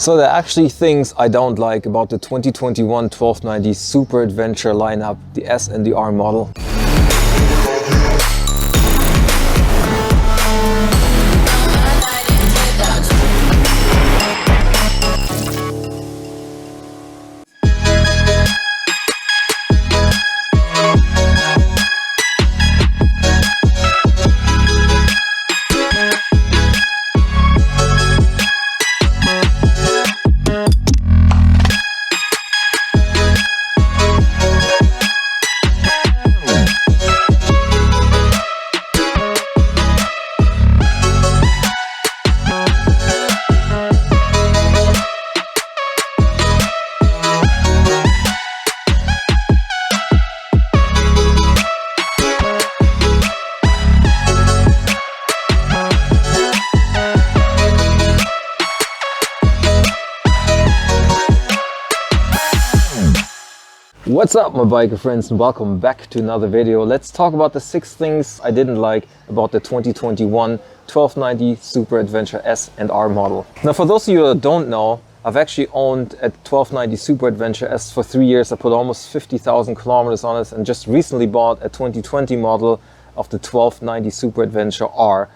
So there are actually things I don't like about the 2021 1290 Super Adventure lineup, the S and the R model. What's up my biker friends, and welcome back to another video. Let's talk about the 6 things I didn't like about the 2021 1290 Super Adventure S and R model. Now for those of you that don't know, I've actually owned a 1290 Super Adventure S for 3 years. I put almost 50,000 kilometers on it and just recently bought a 2020 model of the 1290 Super Adventure R.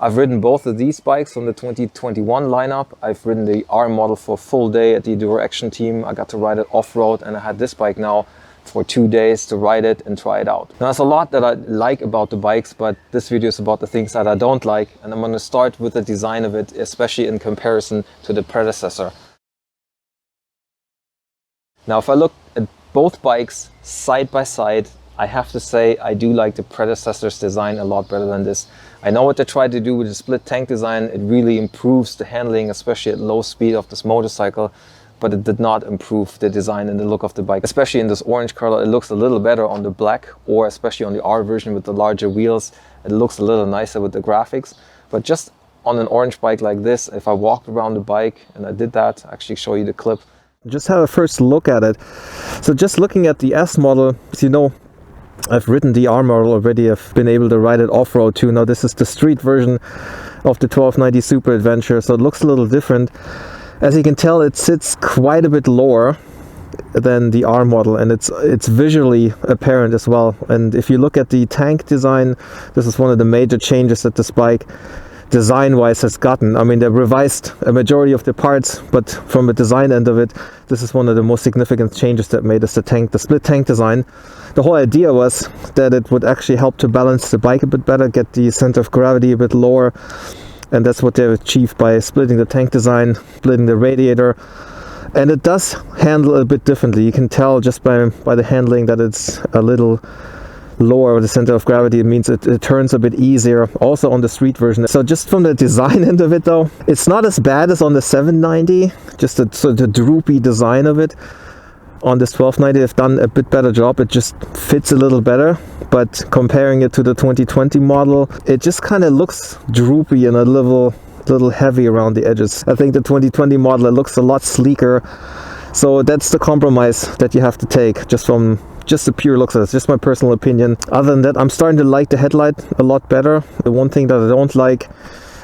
I've ridden both of these bikes from the 2021 lineup. I've ridden the R model for a full day at the Enduro Action Team. I got to ride it off-road, and I had this bike now for 2 days to ride it and try it out. Now there's a lot that I like about the bikes, but this video is about the things that I don't like, and I'm going to start with the design of it, especially in comparison to the predecessor. Now if I look at both bikes side by side, I have to say I do like the predecessor's design a lot better than this. I know what they tried to do with the split tank design. It really improves the handling, especially at low speed of this motorcycle, but it did not improve the design and the look of the bike. Especially in this orange color, it looks a little better on the black, or especially on the R version with the larger wheels. It looks a little nicer with the graphics, but just on an orange bike like this, if I walked around the bike, and I did that, I'll actually show you the clip. Just have a first look at it. So just looking at the S model, as you know, I've ridden the R model already. I've been able to ride it off-road too. Now this is the street version of the 1290 Super Adventure, so it looks a little different. As you can tell, it sits quite a bit lower than the R model, and it's visually apparent as well. And if you look at the tank design, this is one of the major changes that this bike design-wise has gotten. I mean, they revised a majority of the parts, but from the design end of it, this is one of the most significant changes that made us the split tank design. The whole idea was that it would actually help to balance the bike a bit better, get the center of gravity a bit lower, and that's what they've achieved by splitting the tank design, splitting the radiator. And it does handle a bit differently. You can tell just by the handling that it's a little lower the center of gravity. It means it turns a bit easier also on the street version. So just from the design end of it though, it's not as bad as on the 790, just the droopy design of it. On this 1290 they've done a bit better job. It just fits a little better, but comparing it to the 2020 model, it just kind of looks droopy and a little heavy around the edges. I think the 2020 model, it looks a lot sleeker. So that's the compromise that you have to take just from the pure looks of it. It's just my personal opinion. Other than that, I'm starting to like the headlight a lot better. The one thing that I don't like,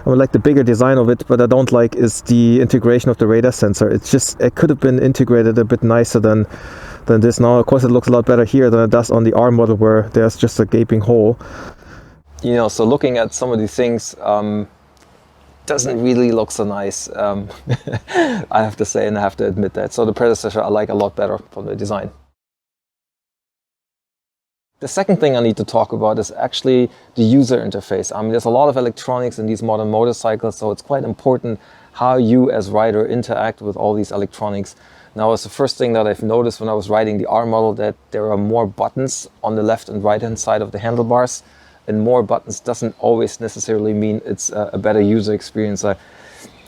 I would like the bigger design of it, but I don't like is the integration of the radar sensor. It could have been integrated a bit nicer than this. Now, of course, it looks a lot better here than it does on the R model, where there's just a gaping hole. You know, so looking at some of these things, doesn't really look so nice. I have to say, and I have to admit that. So the predecessor I like a lot better from the design. The second thing I need to talk about is actually the user interface. I mean, there's a lot of electronics in these modern motorcycles, so it's quite important how you as rider interact with all these electronics. Now, it's the first thing that I've noticed when I was riding the R model, that there are more buttons on the left and right hand side of the handlebars, and more buttons doesn't always necessarily mean it's a better user experience. I've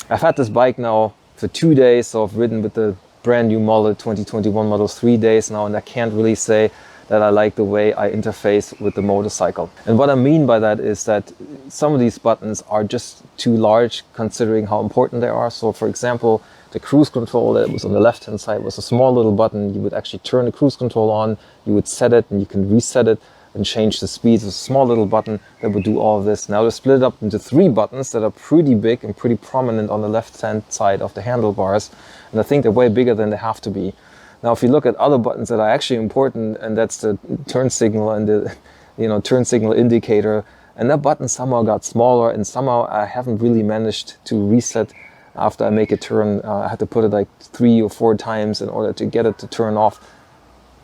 had this bike now for 2 days, so I've ridden with the brand new model, 2021 model, 3 days now, and I can't really say that I like the way I interface with the motorcycle. And what I mean by that is that some of these buttons are just too large considering how important they are. So for example, the cruise control that was on the left hand side was a small little button. You would actually turn the cruise control on, you would set it, and you can reset it and change the speeds. It's a small little button that would do all of this. Now they're split up into 3 buttons that are pretty big and pretty prominent on the left-hand side of the handlebars. And I think they're way bigger than they have to be. Now, if you look at other buttons that are actually important, and that's the turn signal and the turn signal indicator, and that button somehow got smaller, and somehow I haven't really managed to reset after I make a turn. I had to put it like 3 or 4 times in order to get it to turn off.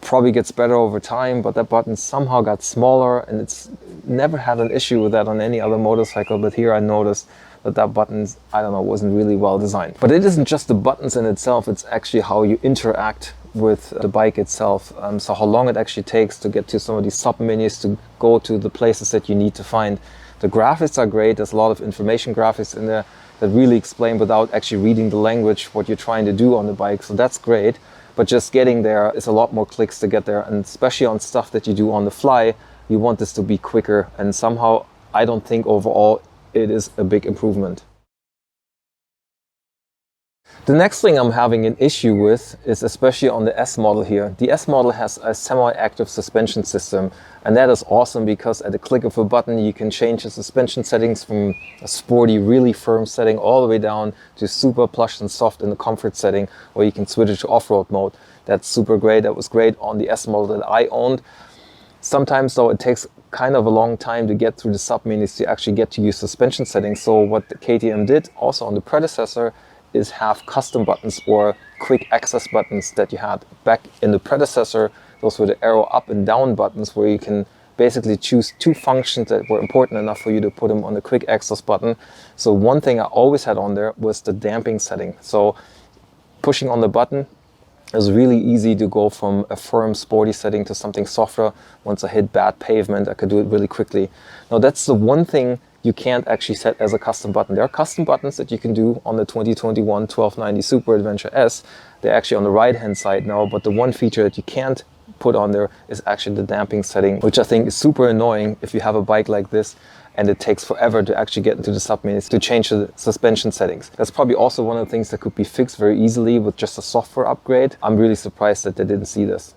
Probably gets better over time, but that button somehow got smaller, and it's never had an issue with that on any other motorcycle, but here I noticed that button, I don't know, wasn't really well designed. But it isn't just the buttons in itself, it's actually how you interact with the bike itself. So how long it actually takes to get to some of these sub-menus, to go to the places that you need to find. The graphics are great. There's a lot of information graphics in there that really explain without actually reading the language what you're trying to do on the bike. So that's great. But just getting there is a lot more clicks to get there. And especially on stuff that you do on the fly, you want this to be quicker. And somehow I don't think overall it is a big improvement. The next thing I'm having an issue with is especially on the S model here. The S model has a semi-active suspension system, and that is awesome because at the click of a button you can change the suspension settings from a sporty, really firm setting all the way down to super plush and soft in the comfort setting, or you can switch it to off-road mode. That's super great. That was great on the S model that I owned. Sometimes though it takes kind of a long time to get through the sub-menus to actually get to use suspension settings. So what the KTM did also on the predecessor is have custom buttons or quick access buttons that you had back in the predecessor. Those were the arrow up and down buttons where you can basically choose 2 functions that were important enough for you to put them on the quick access button. So one thing I always had on there was the damping setting. So pushing on the button, it was really easy to go from a firm sporty setting to something softer. Once I hit bad pavement, I could do it really quickly. Now that's the one thing you can't actually set as a custom button. There are custom buttons that you can do on the 2021 1290 Super Adventure S. They're actually on the right hand side now, but the one feature that you can't put on there is actually the damping setting, which I think is super annoying if you have a bike like this and it takes forever to actually get into the sub-menus to change the suspension settings. That's probably also one of the things that could be fixed very easily with just a software upgrade. I'm really surprised that they didn't see this.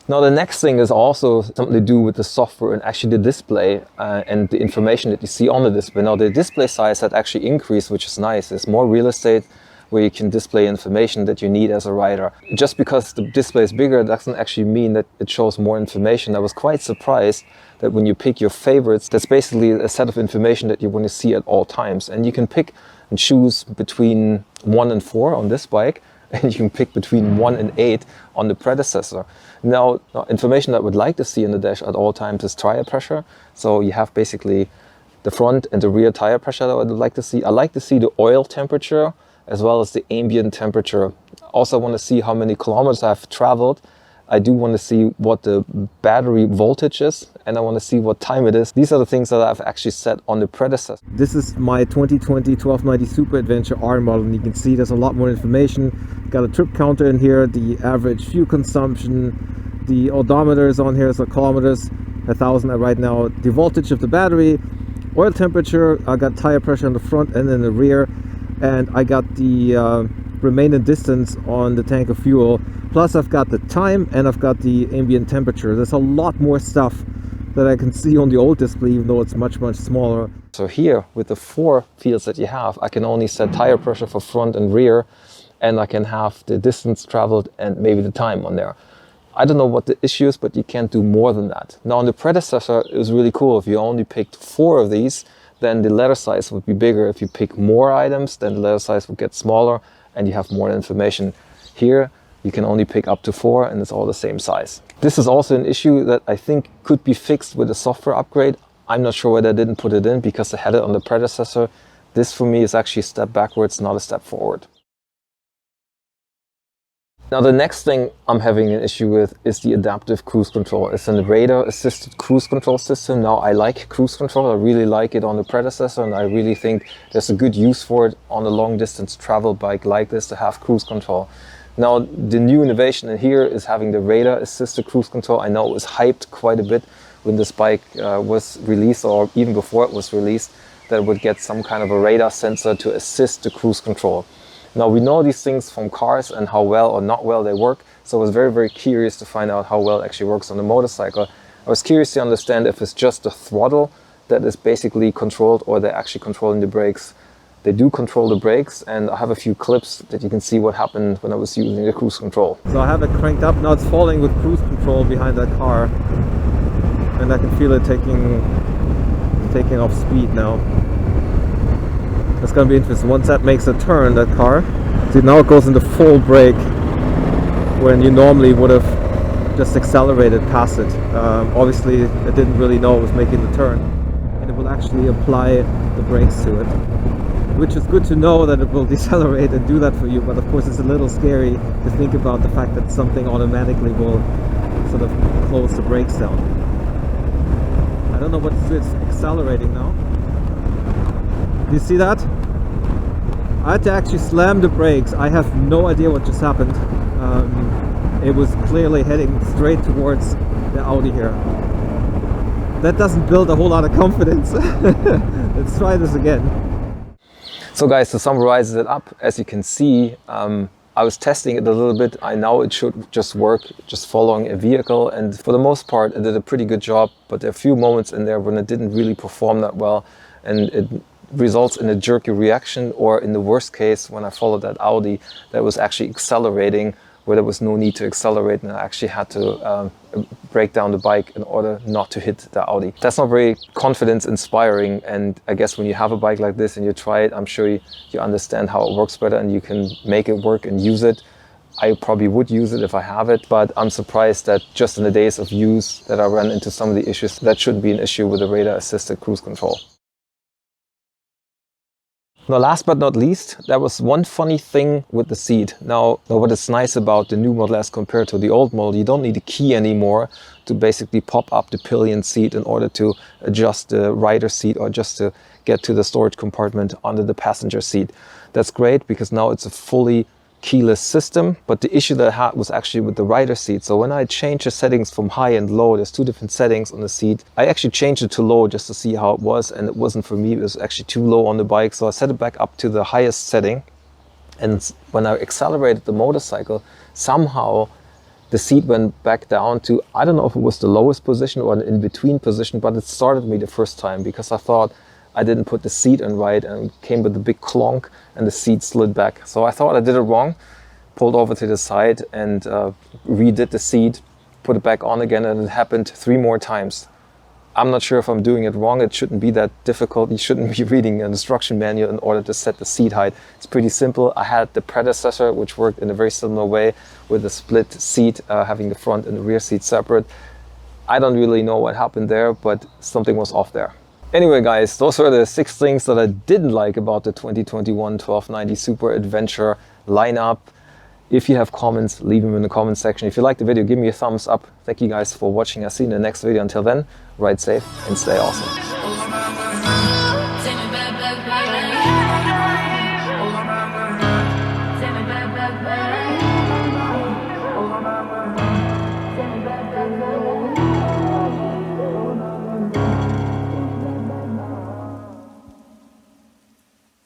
Now the next thing is also something to do with the software and actually the display and the information that you see on the display. Now the display size had actually increased, which is nice. There's more real estate where you can display information that you need as a rider. Just because the display is bigger doesn't actually mean that it shows more information. I was quite surprised that when you pick your favorites, that's basically a set of information that you want to see at all times. And you can pick and choose between 1 and 4 on this bike, and you can pick between 1 and 8 on the predecessor. Now, information that I would like to see in the dash at all times is tire pressure. So you have basically the front and the rear tire pressure that I would like to see. I like to see the oil temperature as well as the ambient temperature. Also, I want to see how many kilometers I've traveled. I do want to see what the battery voltage is, and I want to see what time it is. These are the things that I've actually set on the predecessor. This is my 2020 1290 Super Adventure R model, and you can see there's a lot more information. Got a trip counter in here, the average fuel consumption, the odometer is on here, so kilometers, 1,000 right now. The voltage of the battery, oil temperature, I got tire pressure on the front and in the rear, and I got the remaining distance on the tank of fuel. Plus I've got the time and I've got the ambient temperature. There's a lot more stuff that I can see on the old display, even though it's much smaller. So here with the 4 fields that you have, I can only set tire pressure for front and rear, and I can have the distance traveled and maybe the time on there. I don't know what the issue is, but you can't do more than that. Now on the predecessor, it was really cool. If you only picked 4 of these, then the letter size would be bigger. If you pick more items, then the letter size would get smaller and you have more information. Here, you can only pick up to 4 and it's all the same size. This is also an issue that I think could be fixed with a software upgrade. I'm not sure why they didn't put it in because they had it on the predecessor. This for me is actually a step backwards, not a step forward. Now the next thing I'm having an issue with is the adaptive cruise control. It's a radar assisted cruise control system. Now I like cruise control, I really like it on the predecessor, and I really think there's a good use for it on a long distance travel bike like this to have cruise control. Now the new innovation in here is having the radar assisted cruise control. I know it was hyped quite a bit when this bike was released, or even before it was released, that it would get some kind of a radar sensor to assist the cruise control. Now we know these things from cars and how well or not well they work, so I was very, very curious to find out how well it actually works on the motorcycle. I was curious to understand if it's just the throttle that is basically controlled or they're actually controlling the brakes. They do control the brakes, and I have a few clips that you can see what happened when I was using the cruise control. So I have it cranked up, now it's falling with cruise control behind that car, and I can feel it taking off speed now. That's gonna be interesting. Once that makes a turn, that car, see now it goes into full brake when you normally would have just accelerated past it. Obviously it didn't really know it was making the turn, and it will actually apply the brakes to it, which is good to know that it will decelerate and do that for you, but of course it's a little scary to think about the fact that something automatically will sort of close the brakes down. I don't know what it's accelerating now. Do you see that? I had to actually slam the brakes. I have no idea what just happened. It was clearly heading straight towards the Audi here. That doesn't build a whole lot of confidence. Let's try this again. So guys, to summarize it up, as you can see, I was testing it a little bit. I know it should just work, just following a vehicle, and for the most part it did a pretty good job, but there are a few moments in there when it didn't really perform that well, and it results in a jerky reaction, or in the worst case, when I followed that Audi that was actually accelerating where there was no need to accelerate, and I actually had to break down the bike in order not to hit the Audi. That's not very confidence inspiring, and I guess when you have a bike like this and you try it, I'm sure you understand how it works better and you can make it work and use it. I probably would use it if I have it, but I'm surprised that just in the days of use that I ran into some of the issues. That shouldn't be an issue with the radar assisted cruise control. Now, last but not least, there was one funny thing with the seat. Now what is nice about the new Model S compared to the old model, you don't need a key anymore to basically pop up the pillion seat in order to adjust the rider seat or just to get to the storage compartment under the passenger seat. That's great because now it's a fully keyless system, but the issue that I had was actually with the rider seat. So when I changed the settings from high and low, there's two different settings on the seat. I actually changed it to low just to see how it was, and it wasn't for me. It was actually too low on the bike, so I set it back up to the highest setting, and when I accelerated the motorcycle, somehow the seat went back down to, I don't know if it was the lowest position or an in-between position, but it started me the first time because I thought I didn't put the seat in right, and it came with a big clonk and the seat slid back. So I thought I did it wrong, pulled over to the side and redid the seat, put it back on again, and it happened 3 more times. I'm not sure if I'm doing it wrong. It shouldn't be that difficult. You shouldn't be reading an instruction manual in order to set the seat height. It's pretty simple. I had the predecessor, which worked in a very similar way with a split seat, having the front and the rear seat separate. I don't really know what happened there, but something was off there. Anyway guys, those were the 6 things that I didn't like about the 2021 1290 Super Adventure lineup. If you have comments, leave them in the comment section. If you liked the video, give me a thumbs up. Thank you guys for watching. I'll see you in the next video. Until then, ride safe and stay awesome.